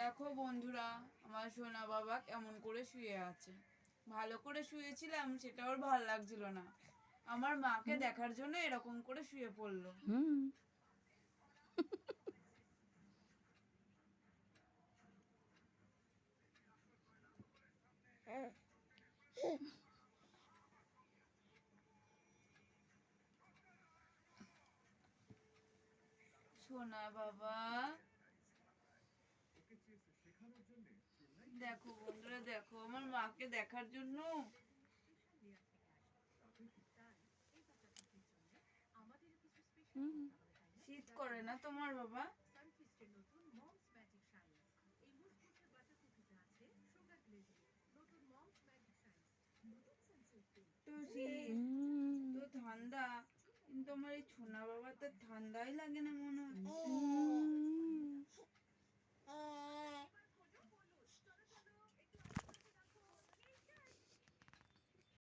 দেখো বন্ধুরা, আমার সোনা বাবা কেমন করে শুয়ে আছে। ভালো করে শুয়েছিলাম সেটা ওর ভাল লাগছিল না, আমার মাকে দেখার জন্য এরকম করে শুয়ে পড়লো। সোনা বাবা, দেখো বন্ধুরা, দেখো আমার মাকে দেখার জন্য শীত করে না তোমার বাবা? তো শীত তো ঠান্ডা, কিন্তু আমার এই সোনা বাবা তো ঠান্ডাই লাগে না মনে হচ্ছে।